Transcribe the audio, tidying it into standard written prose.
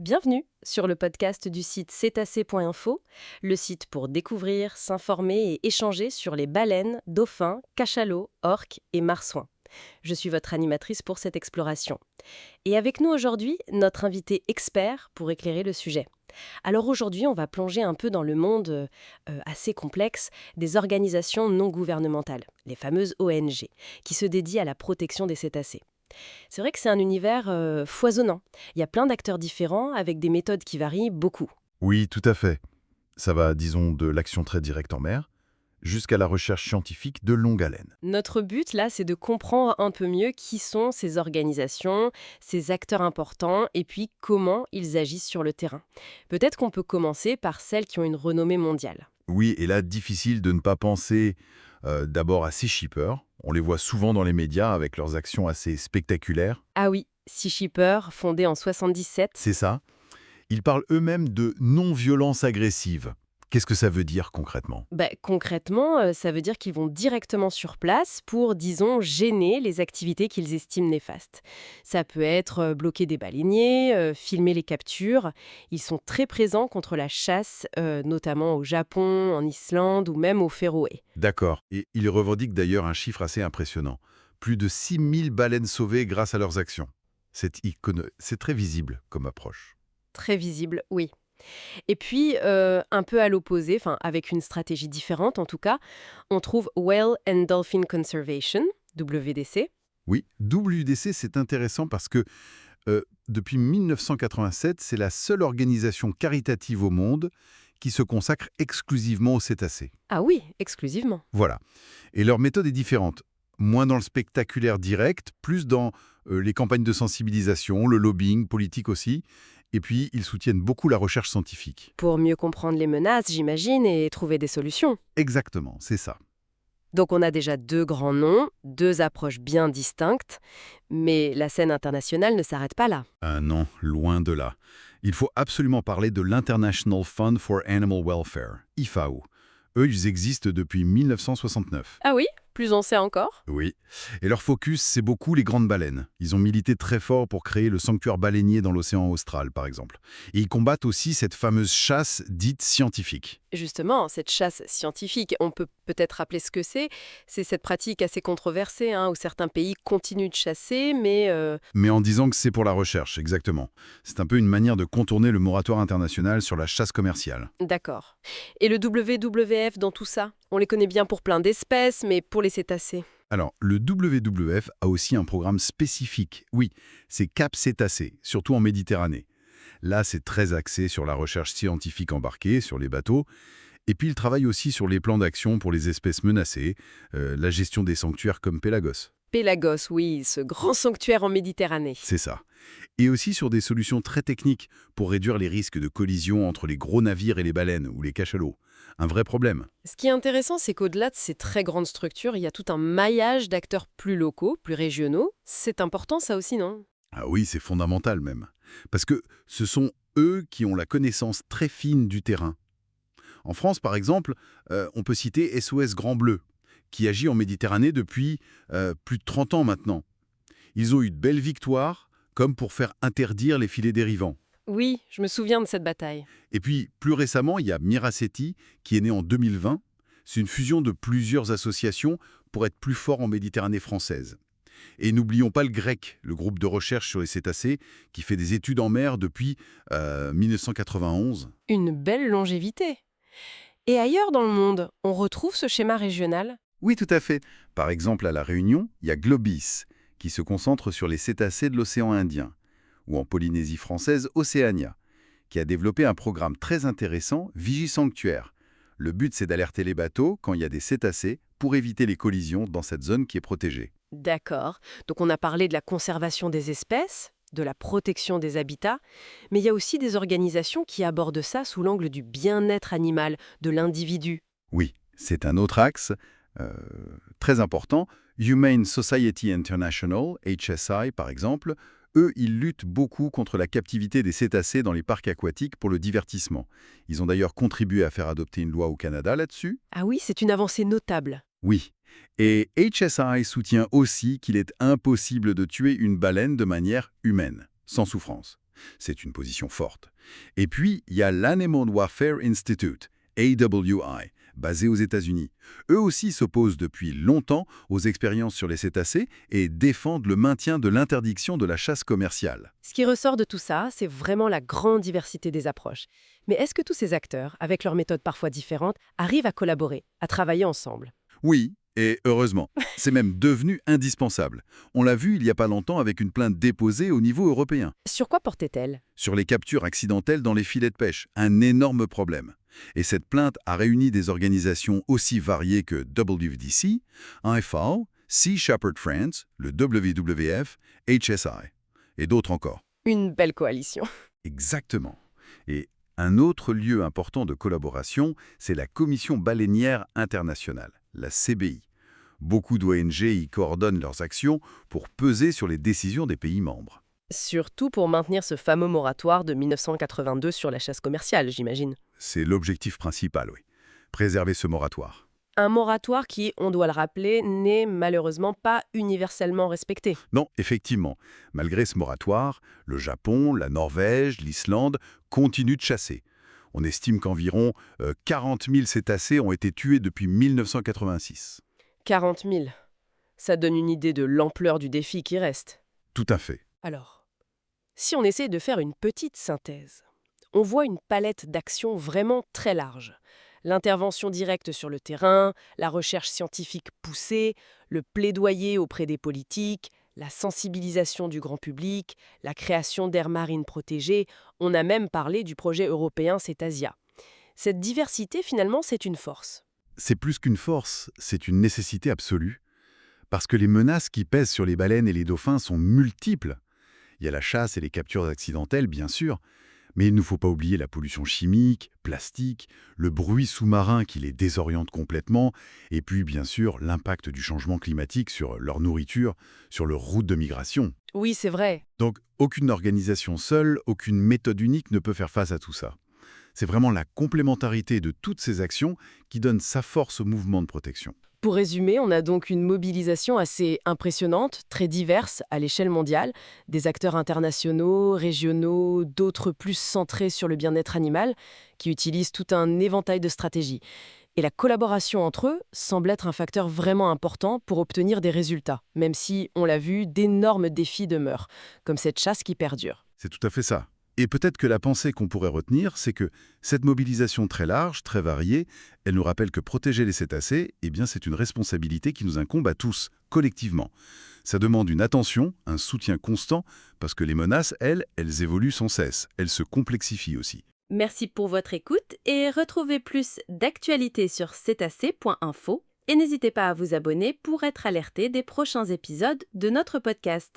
Bienvenue sur le podcast du site cétacé.info, le site pour découvrir, s'informer et échanger sur les baleines, dauphins, cachalots, orques et marsouins. Je suis votre animatrice pour cette exploration. Et avec nous aujourd'hui, notre invité expert pour éclairer le sujet. Alors aujourd'hui, on va plonger un peu dans le monde assez complexe des organisations non gouvernementales, les fameuses ONG, qui se dédient à la protection des cétacés. C'est vrai que c'est un univers foisonnant. Il y a plein d'acteurs différents avec des méthodes qui varient beaucoup. Oui, tout à fait. Ça va, disons, de l'action très directe en mer jusqu'à la recherche scientifique de longue haleine. Notre but, là, c'est de comprendre un peu mieux qui sont ces organisations, ces acteurs importants, et puis comment ils agissent sur le terrain. Peut-être qu'on peut commencer par celles qui ont une renommée mondiale. Oui, et là, difficile de ne pas penser d'abord à Sea Shepherd. On les voit souvent dans les médias avec leurs actions assez spectaculaires. Ah oui, Sea Shepherd, fondé en 77. C'est ça. Ils parlent eux-mêmes de non-violence agressive. Qu'est-ce que ça veut dire concrètement? Concrètement, ça veut dire qu'ils vont directement sur place pour, disons, gêner les activités qu'ils estiment néfastes. Ça peut être bloquer des baleiniers, filmer les captures. Ils sont très présents contre la chasse, notamment au Japon, en Islande ou même aux Féroé. D'accord. Et ils revendiquent d'ailleurs un chiffre assez impressionnant. Plus de 6000 baleines sauvées grâce à leurs actions. C'est très visible comme approche. Très visible, oui. Et puis, un peu à l'opposé, enfin avec une stratégie différente en tout cas, on trouve Whale and Dolphin Conservation, WDC. Oui, WDC, c'est intéressant parce que depuis 1987, c'est la seule organisation caritative au monde qui se consacre exclusivement aux cétacés. Ah oui, exclusivement. Voilà. Et leur méthode est différente. Moins dans le spectaculaire direct, plus dans les campagnes de sensibilisation, le lobbying politique aussi. Et puis, ils soutiennent beaucoup la recherche scientifique. Pour mieux comprendre les menaces, j'imagine, et trouver des solutions. Exactement, c'est ça. Donc on a déjà deux grands noms, deux approches bien distinctes, mais la scène internationale ne s'arrête pas là. Ah non, loin de là. Il faut absolument parler de l'International Fund for Animal Welfare, IFAO. Eux, ils existent depuis 1969. Ah oui, plus on sait encore. Oui. Et leur focus, c'est beaucoup les grandes baleines. Ils ont milité très fort pour créer le sanctuaire baleinier dans l'océan austral, par exemple. Et ils combattent aussi cette fameuse chasse dite scientifique. Justement, cette chasse scientifique, on peut peut-être rappeler ce que c'est. C'est cette pratique assez controversée, où certains pays continuent de chasser, mais... Mais en disant que c'est pour la recherche, exactement. C'est un peu une manière de contourner le moratoire international sur la chasse commerciale. D'accord. Et le WWF dans tout ça? On les connaît bien pour plein d'espèces, mais pour les cétacés. Alors, le WWF a aussi un programme spécifique. Oui, c'est Cap Cétacés, surtout en Méditerranée. Là, c'est très axé sur la recherche scientifique embarquée, sur les bateaux. Et puis, il travaille aussi sur les plans d'action pour les espèces menacées, la gestion des sanctuaires comme Pélagos. Pélagos, oui, ce grand sanctuaire en Méditerranée. C'est ça. Et aussi sur des solutions très techniques pour réduire les risques de collision entre les gros navires et les baleines ou les cachalots. Un vrai problème. Ce qui est intéressant, c'est qu'au-delà de ces très grandes structures, il y a tout un maillage d'acteurs plus locaux, plus régionaux. C'est important ça aussi, non? Ah oui, c'est fondamental même. Parce que ce sont eux qui ont la connaissance très fine du terrain. En France, par exemple, on peut citer SOS Grand Bleu, qui agit en Méditerranée depuis plus de 30 ans maintenant. Ils ont eu de belles victoires, comme pour faire interdire les filets dérivants. Oui, je me souviens de cette bataille. Et puis, plus récemment, il y a Miraceti, qui est né en 2020. C'est une fusion de plusieurs associations pour être plus fort en Méditerranée française. Et n'oublions pas le GREC, le groupe de recherche sur les cétacés, qui fait des études en mer depuis 1991. Une belle longévité. Et ailleurs dans le monde, on retrouve ce schéma régional? Oui, tout à fait. Par exemple, à La Réunion, il y a Globis, qui se concentre sur les cétacés de l'océan Indien. Ou en Polynésie française, Océania, qui a développé un programme très intéressant, Vigisanctuaire. Le but, c'est d'alerter les bateaux quand il y a des cétacés pour éviter les collisions dans cette zone qui est protégée. D'accord. Donc on a parlé de la conservation des espèces, de la protection des habitats, mais il y a aussi des organisations qui abordent ça sous l'angle du bien-être animal, de l'individu. Oui, c'est un autre axe très important. Humane Society International, HSI par exemple, eux, ils luttent beaucoup contre la captivité des cétacés dans les parcs aquatiques pour le divertissement. Ils ont d'ailleurs contribué à faire adopter une loi au Canada là-dessus. Ah oui, c'est une avancée notable. Oui. Et HSI soutient aussi qu'il est impossible de tuer une baleine de manière humaine, sans souffrance. C'est une position forte. Et puis, il y a l'Animal Warfare Institute, AWI, basé aux États-Unis. Eux aussi s'opposent depuis longtemps aux expériences sur les cétacés et défendent le maintien de l'interdiction de la chasse commerciale. Ce qui ressort de tout ça, c'est vraiment la grande diversité des approches. Mais est-ce que tous ces acteurs, avec leurs méthodes parfois différentes, arrivent à collaborer, à travailler ensemble? Oui, et heureusement, c'est même devenu indispensable. On l'a vu il n'y a pas longtemps avec une plainte déposée au niveau européen. Sur quoi portait-elle? Sur les captures accidentelles dans les filets de pêche, un énorme problème. Et cette plainte a réuni des organisations aussi variées que WWDC, IFAO, Sea Shepherd France, le WWF, HSI, et d'autres encore. Une belle coalition. Exactement. Et un autre lieu important de collaboration, c'est la Commission baleinière internationale, la CBI. Beaucoup d'ONG y coordonnent leurs actions pour peser sur les décisions des pays membres. Surtout pour maintenir ce fameux moratoire de 1982 sur la chasse commerciale, j'imagine. C'est l'objectif principal, oui. Préserver ce moratoire. Un moratoire qui, on doit le rappeler, n'est malheureusement pas universellement respecté. Non, effectivement, malgré ce moratoire, le Japon, la Norvège, l'Islande continuent de chasser. On estime qu'environ 40 000 cétacés ont été tués depuis 1986. 40 000. Ça donne une idée de l'ampleur du défi qui reste. Tout à fait. Alors, si on essaie de faire une petite synthèse, on voit une palette d'actions vraiment très large. L'intervention directe sur le terrain, la recherche scientifique poussée, le plaidoyer auprès des politiques, la sensibilisation du grand public, la création d'aires marines protégées, on a même parlé du projet européen Cétasia. Cette diversité, finalement, c'est une force. C'est plus qu'une force, c'est une nécessité absolue. Parce que les menaces qui pèsent sur les baleines et les dauphins sont multiples. Il y a la chasse et les captures accidentelles, bien sûr, mais il ne faut pas oublier la pollution chimique, plastique, le bruit sous-marin qui les désoriente complètement, et puis, bien sûr, l'impact du changement climatique sur leur nourriture, sur leurs routes de migration. Oui, c'est vrai. Donc, aucune organisation seule, aucune méthode unique ne peut faire face à tout ça. C'est vraiment la complémentarité de toutes ces actions qui donne sa force au mouvement de protection. Pour résumer, on a donc une mobilisation assez impressionnante, très diverse à l'échelle mondiale, des acteurs internationaux, régionaux, d'autres plus centrés sur le bien-être animal, qui utilisent tout un éventail de stratégies. Et la collaboration entre eux semble être un facteur vraiment important pour obtenir des résultats, même si, on l'a vu, d'énormes défis demeurent, comme cette chasse qui perdure. C'est tout à fait ça. Et peut-être que la pensée qu'on pourrait retenir, c'est que cette mobilisation très large, très variée, elle nous rappelle que protéger les cétacés, eh bien, c'est une responsabilité qui nous incombe à tous, collectivement. Ça demande une attention, un soutien constant, parce que les menaces, elles évoluent sans cesse. Elles se complexifient aussi. Merci pour votre écoute et retrouvez plus d'actualités sur cetacé.info et n'hésitez pas à vous abonner pour être alerté des prochains épisodes de notre podcast.